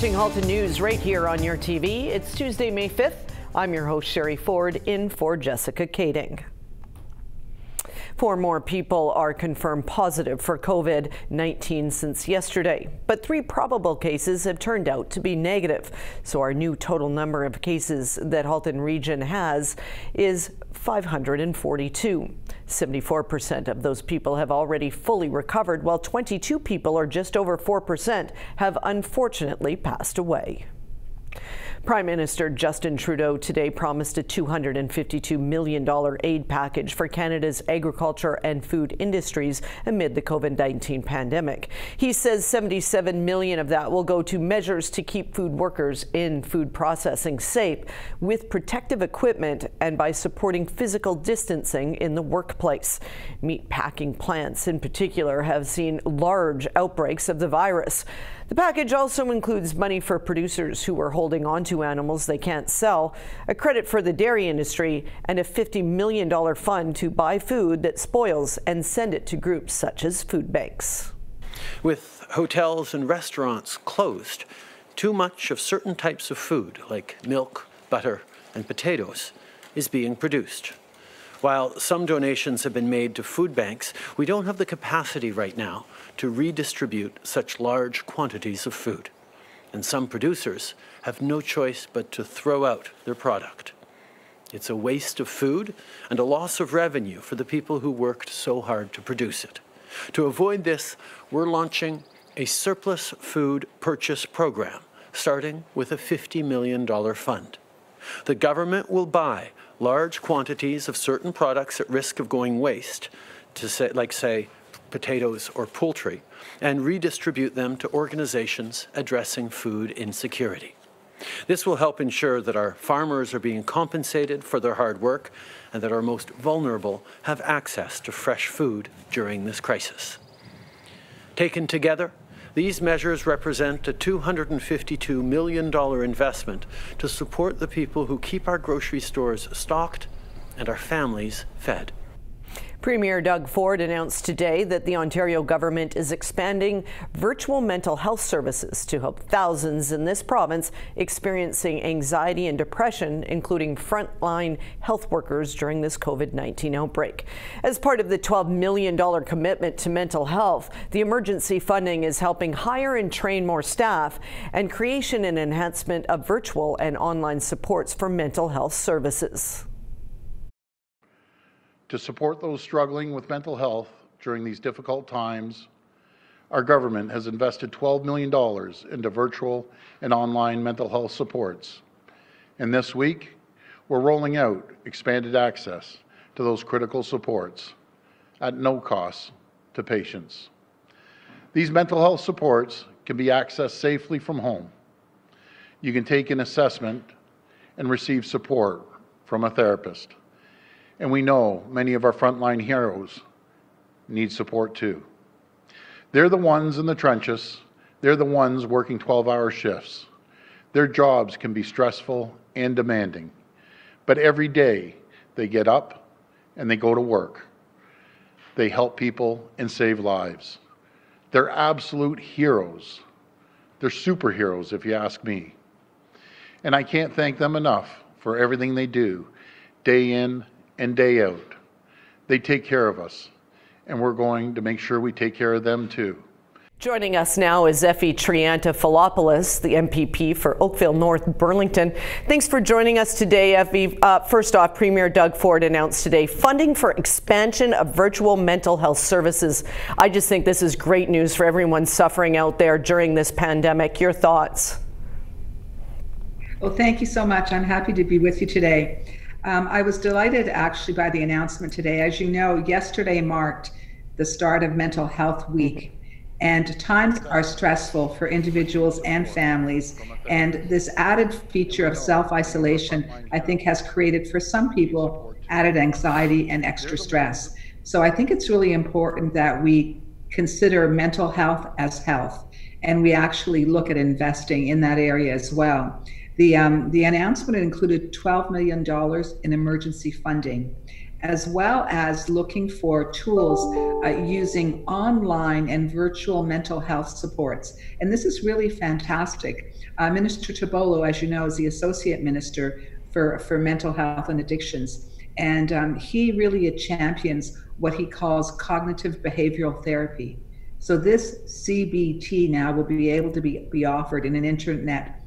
watching Halton News right here on your TV. It's Tuesday, May 5th. I'm your host, Sherry Ford, in for Jessica Kading. 4 more people are confirmed positive for COVID-19 since yesterday, but 3 probable cases have turned out to be negative. So our new total number of cases that Halton region has is 542. 74% of those people have already fully recovered, while 22 people, or just over 4%, have unfortunately passed away. Prime Minister Justin Trudeau today promised a $252 million aid package for Canada's agriculture and food industries amid the COVID-19 pandemic. He says $77 million of that will go to measures to keep food workers in food processing safe with protective equipment and by supporting physical distancing in the workplace. Meat packing plants in particular have seen large outbreaks of the virus. The package also includes money for producers who are holding on to animals they can't sell, a credit for the dairy industry, and a $50 million fund to buy food that spoils and send it to groups such as food banks. With hotels and restaurants closed, too much of certain types of food, like milk, butter, and potatoes, is being produced. While some donations have been made to food banks, we don't have the capacity right now to redistribute such large quantities of food. And some producers have no choice but to throw out their product. It's a waste of food and a loss of revenue for the people who worked so hard to produce it. To avoid this, we're launching a surplus food purchase program, starting with a $50 million fund. The government will buy large quantities of certain products at risk of going waste, say potatoes or poultry, and redistribute them to organizations addressing food insecurity. This will help ensure that our farmers are being compensated for their hard work and that our most vulnerable have access to fresh food during this crisis. Taken together, these measures represent a $252 million investment to support the people who keep our grocery stores stocked and our families fed. Premier Doug Ford announced today that the Ontario government is expanding virtual mental health services to help thousands in this province experiencing anxiety and depression, including frontline health workers during this COVID-19 outbreak. As part of the $12 million commitment to mental health, the emergency funding is helping hire and train more staff and creation and enhancement of virtual and online supports for mental health services. To support those struggling with mental health during these difficult times, our government has invested $12 million into virtual and online mental health supports. And this week, we're rolling out expanded access to those critical supports at no cost to patients. These mental health supports can be accessed safely from home. You can take an assessment and receive support from a therapist. And we know many of our frontline heroes need support too. They're the ones in the trenches. They're the ones working 12-hour shifts. Their jobs can be stressful and demanding. But every day they get up and they go to work. They help people and save lives. They're absolute heroes. They're superheroes, if you ask me. And I can't thank them enough for everything they do, day in and day out. They take care of us, and we're going to make sure we take care of them too. Joining us now is Effie Triantafilopoulos, the MPP for Oakville North Burlington. Thanks for joining us today, Effie. First off, Premier Doug Ford announced today funding for expansion of virtual mental health services. I just think this is great news for everyone suffering out there during this pandemic. Your thoughts? Well, thank you so much. I'm happy to be with you today. I was delighted actually by the announcement today. As you know, yesterday marked the start of Mental Health Week, and times are stressful for individuals and families, and this added feature of self-isolation, I think, has created for some people added anxiety and extra stress. So I think it's really important that we consider mental health as health, and we actually look at investing in that area as well. The announcement included $12 million in emergency funding, as well as looking for tools using online and virtual mental health supports. And this is really fantastic. Minister Tabolo, as you know, is the Associate Minister for Mental Health and Addictions. And he really champions what he calls cognitive behavioral therapy. So this CBT now will be able to be offered in an internet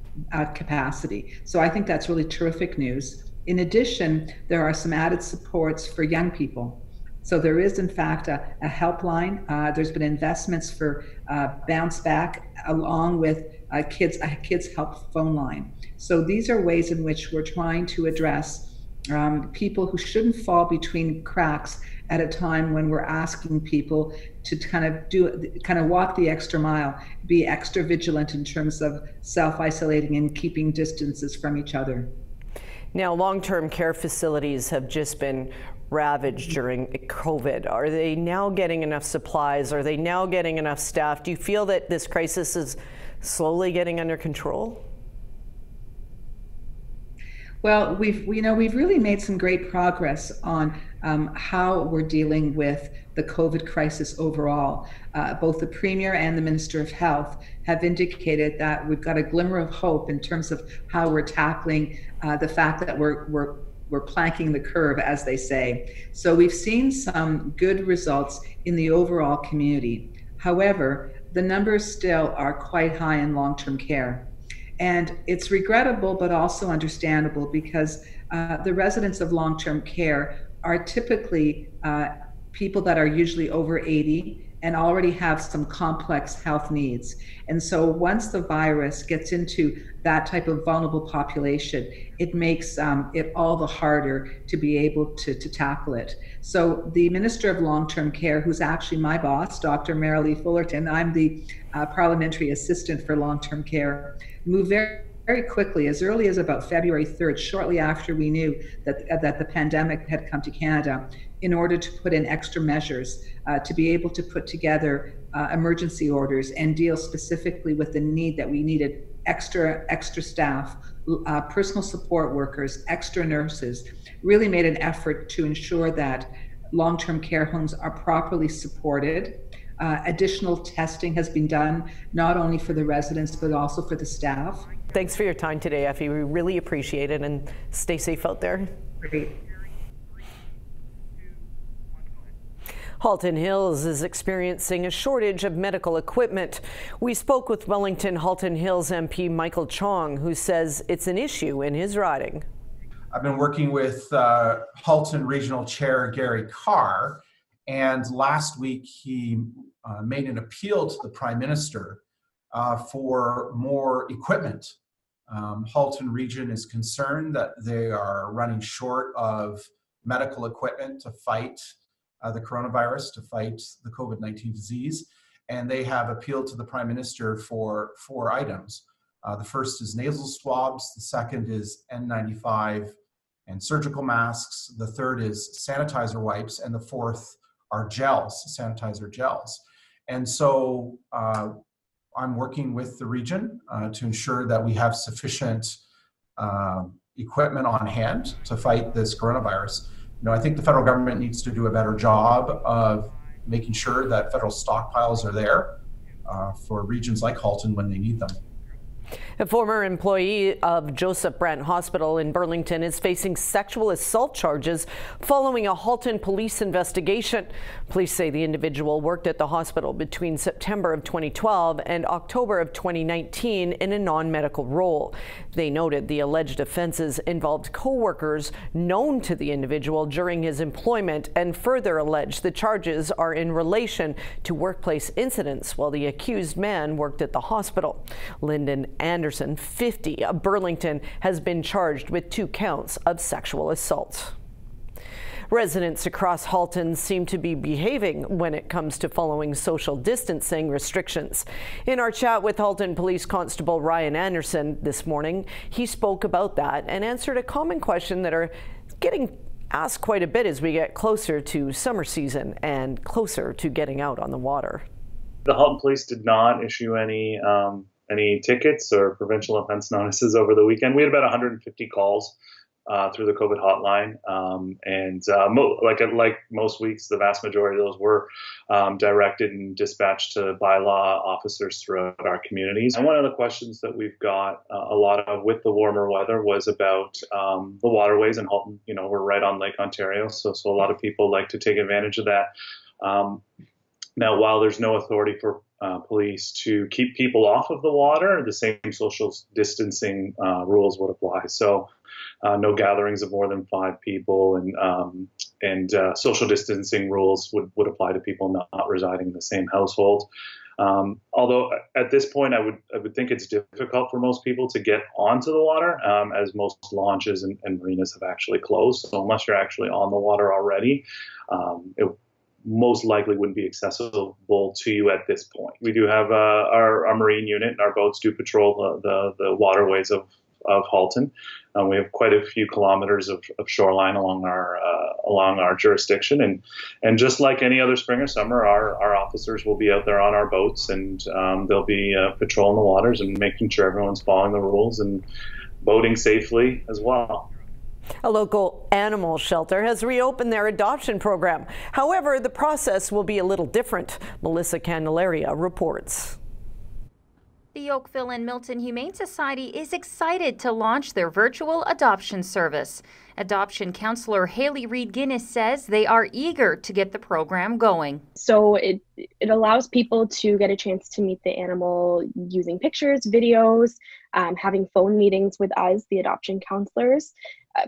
capacity. So I think that's really terrific news. In addition, there are some added supports for young people. So there is, in fact, a helpline. There's been investments for Bounce Back, along with a kids help phone line. So these are ways in which we're trying to address people who shouldn't fall between cracks at a time when we're asking people to kind of walk the extra mile, be extra vigilant in terms of self-isolating and keeping distances from each other. Now, long-term care facilities have just been ravaged during COVID. Are they now getting enough supplies? Are they now getting enough staff? Do you feel that this crisis is slowly getting under control? Well, we've really made some great progress on how we're dealing with the COVID crisis overall. Both the Premier and the Minister of Health have indicated that we've got a glimmer of hope in terms of how we're tackling the fact that we're planking the curve, as they say. So we've seen some good results in the overall community. However, the numbers still are quite high in long-term care. And it's regrettable, but also understandable, because the residents of long-term care are typically people that are usually over 80 and already have some complex health needs. And so once the virus gets into that type of vulnerable population, it makes it all the harder to be able to tackle it. So the Minister of Long-Term Care, who's actually my boss, Dr. Marilee Fullerton, I'm the parliamentary assistant for long-term care, moved very quickly, as early as about February 3rd, shortly after we knew that the pandemic had come to Canada, in order to put in extra measures to be able to put together emergency orders and deal specifically with the need that we needed extra staff, personal support workers, extra nurses, really made an effort to ensure that long-term care homes are properly supported. Additional testing has been done, not only for the residents, but also for the staff. Thanks for your time today, Effie. We really appreciate it, and stay safe out there. Great. Halton Hills is experiencing a shortage of medical equipment. We spoke with Wellington Halton Hills MP Michael Chong, who says it's an issue in his riding. I've been working with Halton Regional Chair Gary Carr, and last week he made an appeal to the Prime Minister for more equipment. Halton Region is concerned that they are running short of medical equipment to fight the coronavirus, to fight the COVID-19 disease, and they have appealed to the Prime Minister for 4 items. The first is nasal swabs, the second is N95 and surgical masks, the third is sanitizer wipes, and the fourth are gels, sanitizer gels. And so I'm working with the region to ensure that we have sufficient equipment on hand to fight this coronavirus. You know, I think the federal government needs to do a better job of making sure that federal stockpiles are there for regions like Halton when they need them. A former employee of Joseph Brant Hospital in Burlington is facing sexual assault charges following a Halton police investigation. Police say the individual worked at the hospital between September of 2012 and October of 2019 in a non-medical role. They noted the alleged offenses involved co-workers known to the individual during his employment, and further alleged the charges are in relation to workplace incidents while the accused man worked at the hospital. Lyndon Anderson, 50, of Burlington, has been charged with 2 counts of sexual assault. Residents across Halton seem to be behaving when it comes to following social distancing restrictions. In our chat with Halton Police Constable Ryan Anderson this morning, he spoke about that and answered a common question that are getting asked quite a bit as we get closer to summer season and closer to getting out on the water. The Halton Police did not issue any tickets or provincial offense notices over the weekend. We had about 150 calls through the COVID hotline. Like most weeks, the vast majority of those were directed and dispatched to bylaw officers throughout our communities. And one of the questions that we've got a lot of with the warmer weather was about the waterways in Halton. You know, we're right on Lake Ontario, so a lot of people like to take advantage of that. Now, while there's no authority for police to keep people off of the water, the same social distancing rules would apply. So no gatherings of more than 5 people, and social distancing rules would apply to people not residing in the same household. Although at this point, I would think it's difficult for most people to get onto the water, as most launches and marinas have actually closed. So unless you're actually on the water already, it most likely wouldn't be accessible to you at this point. We do have our marine unit, and our boats do patrol the waterways of Halton. We have quite a few kilometers of shoreline along our jurisdiction, and just like any other spring or summer, our officers will be out there on our boats, and they'll be patrolling the waters and making sure everyone's following the rules and boating safely as well. A local animal shelter has reopened their adoption program. However, the process will be a little different. Melissa Candelaria reports. The Oakville and Milton Humane Society is excited to launch their virtual adoption service. Adoption counselor Haley Reed-Guinness says they are eager to get the program going. So it allows people to get a chance to meet the animal using pictures, videos, having phone meetings with us, the adoption counselors.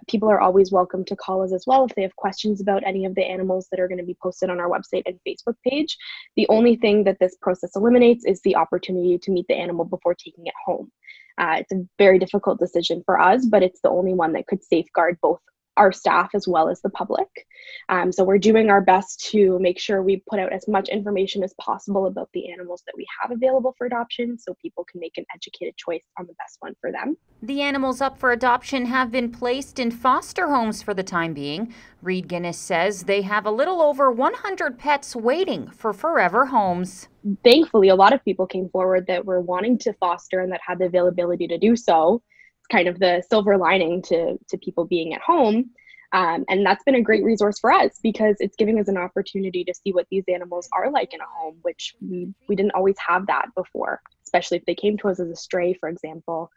People are always welcome to call us as well if they have questions about any of the animals that are going to be posted on our website and Facebook page. The only thing that this process eliminates is the opportunity to meet the animal before taking it home. It's a very difficult decision for us, but it's the only one that could safeguard both our staff as well as the public. So we're doing our best to make sure we put out as much information as possible about the animals that we have available for adoption so people can make an educated choice on the best one for them. The animals up for adoption have been placed in foster homes for the time being. Reed-Guinness says they have a little over 100 pets waiting for forever homes. Thankfully, a lot of people came forward that were wanting to foster and that had the availability to do so. Kind of the silver lining to people being at home. And that's been a great resource for us because it's giving us an opportunity to see what these animals are like in a home, which we didn't always have that before, especially if they came to us as a stray, for example.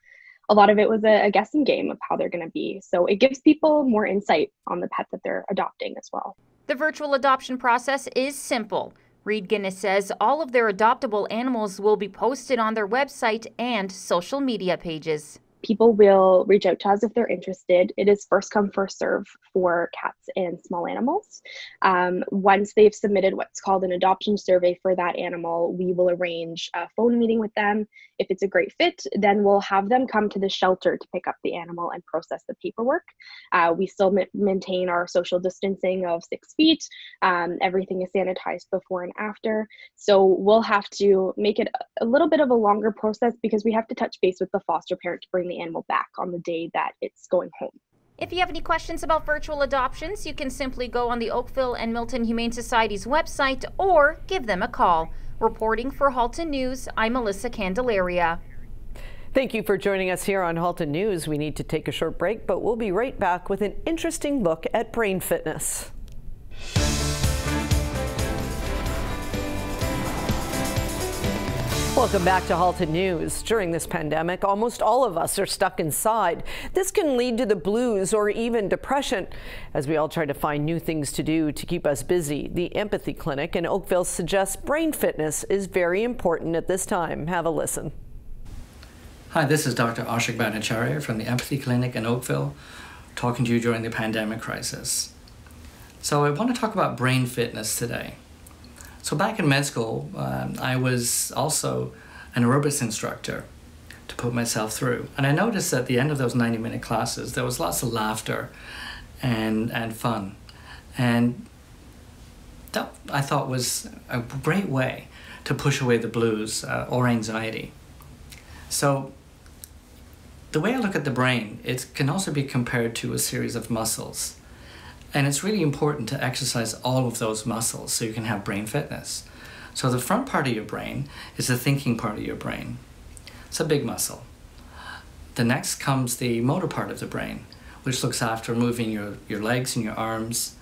A lot of it was a guessing game of how they're going to be. So it gives people more insight on the pet that they're adopting as well. The virtual adoption process is simple. Reed-Guinness says all of their adoptable animals will be posted on their website and social media pages. People will reach out to us if they're interested. It is first come, first serve for cats and small animals. Once they've submitted what's called an adoption survey for that animal, we will arrange a phone meeting with them. If it's a great fit, then we'll have them come to the shelter to pick up the animal and process the paperwork. We still maintain our social distancing of 6 feet. Everything is sanitized before and after. So we'll have to make it a little bit of a longer process because we have to touch base with the foster parent to bring the animal back on the day that it's going home. If you have any questions about virtual adoptions, you can simply go on the Oakville and Milton Humane Society's website or give them a call. Reporting for Halton News, I'm Melissa Candelaria. Thank you for joining us here on Halton News. We need to take a short break, but we'll be right back with an interesting look at brain fitness. Welcome back to Halton News. During this pandemic, almost all of us are stuck inside. This can lead to the blues or even depression. As we all try to find new things to do to keep us busy, the Empathy Clinic in Oakville suggests brain fitness is very important at this time. Have a listen. Hi, this is Dr. Ashik Bhattacharya from the Empathy Clinic in Oakville, talking to you during the pandemic crisis. So I want to talk about brain fitness today. So back in med school, I was also an aerobics instructor to put myself through. And I noticed at the end of those 90-minute classes, there was lots of laughter and fun. And that, I thought, was a great way to push away the blues or anxiety. So the way I look at the brain, it can also be compared to a series of muscles. And it's really important to exercise all of those muscles so you can have brain fitness. So the front part of your brain is the thinking part of your brain. It's a big muscle. The next comes the motor part of the brain, which looks after moving your legs and your arms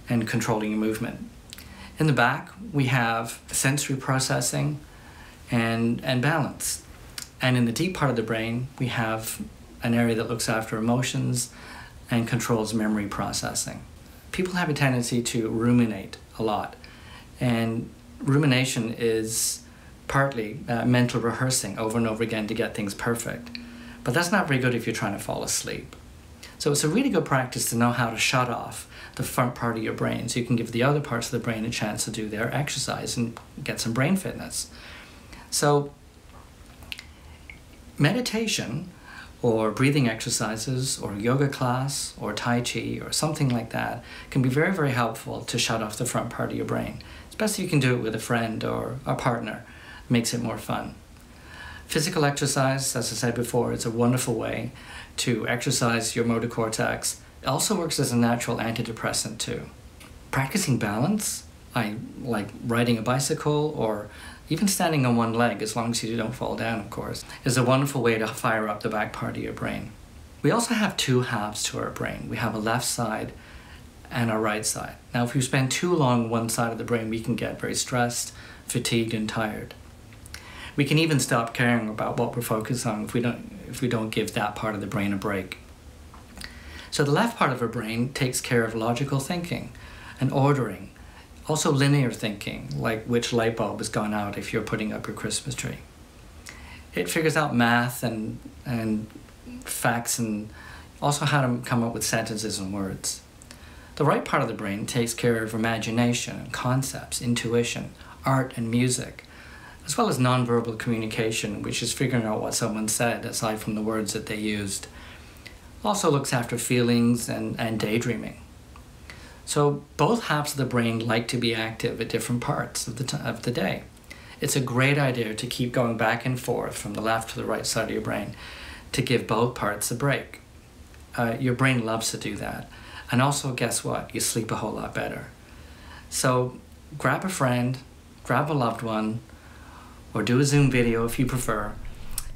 and controlling your movement. In the back, we have sensory processing and balance. And in the deep part of the brain, we have an area that looks after emotions and controls memory processing. People have a tendency to ruminate a lot, and rumination is partly mental rehearsing over and over again to get things perfect. But that's not very good if you're trying to fall asleep. So it's a really good practice to know how to shut off the front part of your brain so you can give the other parts of the brain a chance to do their exercise and get some brain fitness. So meditation or breathing exercises or yoga class or Tai Chi or something like that can be very, very helpful to shut off the front part of your brain. Especially if you can do it with a friend or a partner. It makes it more fun. Physical exercise, as I said before, is a wonderful way to exercise your motor cortex. It also works as a natural antidepressant too. Practicing balance, like riding a bicycle or even standing on one leg, as long as you don't fall down, of course, is a wonderful way to fire up the back part of your brain. We also have two halves to our brain. We have a left side and a right side. Now, if we spend too long on one side of the brain, we can get very stressed, fatigued, and tired. We can even stop caring about what we're focused on if we don't give that part of the brain a break. So the left part of our brain takes care of logical thinking and ordering, also linear thinking, like which light bulb has gone out if you're putting up your Christmas tree. It figures out math and facts and also how to come up with sentences and words. The right part of the brain takes care of imagination and concepts, intuition, art and music, as well as nonverbal communication, which is figuring out what someone said aside from the words that they used. Also looks after feelings and daydreaming. So both halves of the brain like to be active at different parts of the day. It's a great idea to keep going back and forth from the left to the right side of your brain to give both parts a break. Your brain loves to do that. And also, guess what? You sleep a whole lot better. So grab a friend, grab a loved one, or do a Zoom video if you prefer.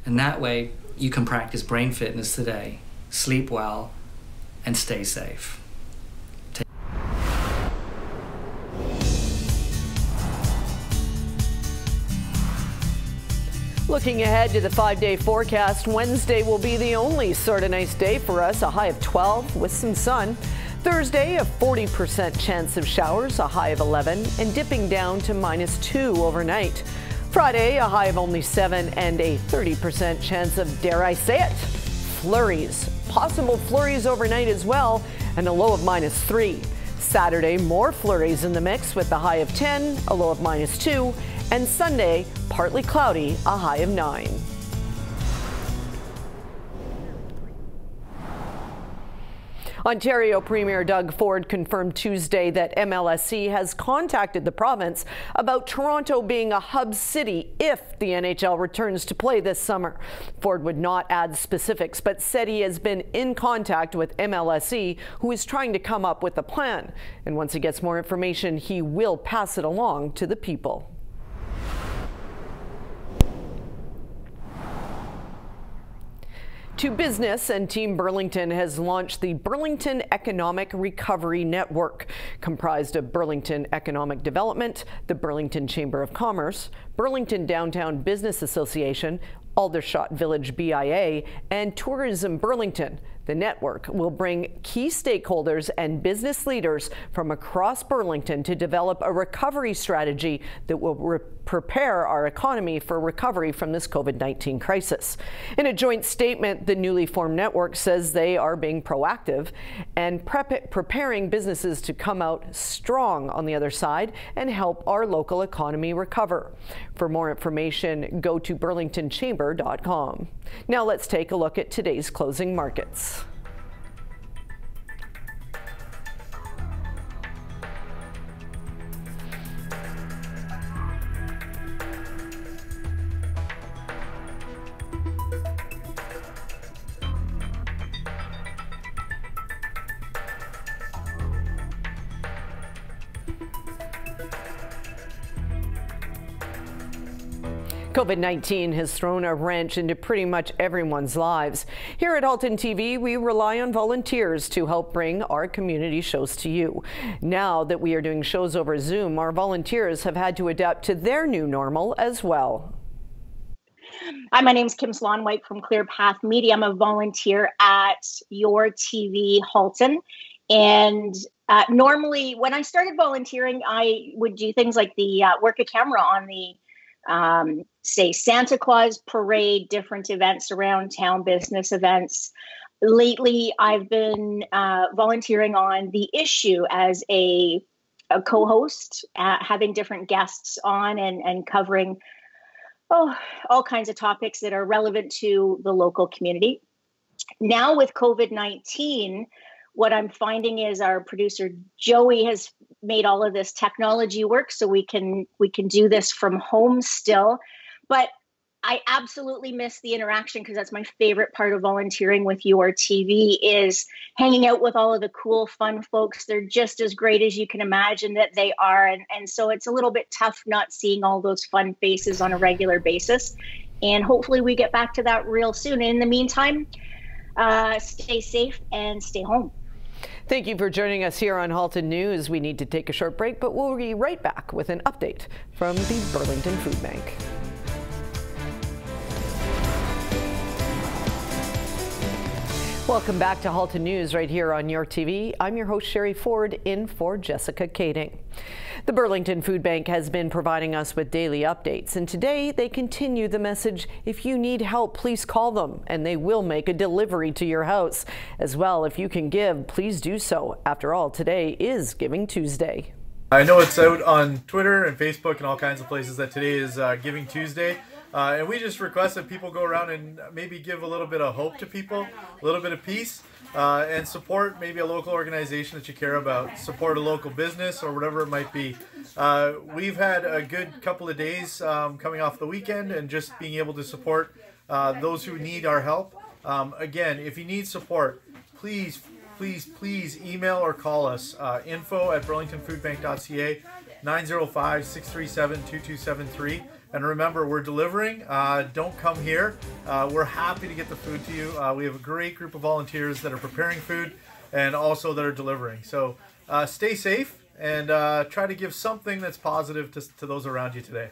And that way you can practice brain fitness today, sleep well, and stay safe. Looking ahead to the 5-day forecast, Wednesday will be the only sort of nice day for us, a high of 12 with some sun. Thursday, a 40% chance of showers, a high of 11, and dipping down to -2 overnight. Friday, a high of only 7 and a 30% chance of, dare I say it, flurries. Possible flurries overnight as well, and a low of -3. Saturday, more flurries in the mix with a high of 10, a low of -2, and Sunday, partly cloudy, a high of 9. Ontario Premier Doug Ford confirmed Tuesday that MLSE has contacted the province about Toronto being a hub city if the NHL returns to play this summer. Ford would not add specifics, but said he has been in contact with MLSE, who is trying to come up with a plan. And once he gets more information, he will pass it along to the people. To business, and Team Burlington has launched the Burlington Economic Recovery Network, comprised of Burlington Economic Development, the Burlington Chamber of Commerce, Burlington Downtown Business Association, Aldershot Village BIA, and Tourism Burlington. The network will bring key stakeholders and business leaders from across Burlington to develop a recovery strategy that will prepare our economy for recovery from this COVID-19 crisis. In a joint statement, the newly formed network says they are being proactive and preparing businesses to come out strong on the other side and help our local economy recover. For more information, go to burlingtonchamber.com. Now let's take a look at today's closing markets. COVID-19 has thrown a wrench into pretty much everyone's lives. Here at Halton TV, we rely on volunteers to help bring our community shows to you. Now that we are doing shows over Zoom, our volunteers have had to adapt to their new normal as well. Hi, my name is Kim Slonwhite from Clear Path Media. I'm a volunteer at Your TV Halton. And normally when I started volunteering, I would do things like the work a camera on the say Santa Claus parade, different events around town, business events. Lately, I've been volunteering on The Issue as a co-host, having different guests on and covering all kinds of topics that are relevant to the local community. Now with COVID-19, what I'm finding is our producer Joey has made all of this technology work so we can do this from home still. But I absolutely miss the interaction, because that's my favorite part of volunteering with Your TV is hanging out with all of the cool, fun folks. They're just as great as you can imagine that they are. And so it's a little bit tough not seeing all those fun faces on a regular basis. And hopefully we get back to that real soon. In the meantime, stay safe and stay home. Thank you for joining us here on Halton News. We need to take a short break, but we'll be right back with an update from the Burlington Food Bank. Welcome back to Halton News right here on Your TV. I'm your host, Sherry Ford, in for Jessica Kading. The Burlington Food Bank has been providing us with daily updates, and today they continue the message: if you need help, please call them, and they will make a delivery to your house. As well, if you can give, please do so. After all, today is Giving Tuesday. I know it's out on Twitter and Facebook and all kinds of places that today is Giving Tuesday. And we just request that people go around and maybe give a little bit of hope to people, a little bit of peace, and support maybe a local organization that you care about, support a local business or whatever it might be. We've had a good couple of days coming off the weekend and just being able to support those who need our help. Again, if you need support, please email or call us, info@burlingtonfoodbank.ca, 905-637-2273. And remember, we're delivering. Don't come here. We're happy to get the food to you. We have a great group of volunteers that are preparing food and also that are delivering. So stay safe and try to give something that's positive to those around you today.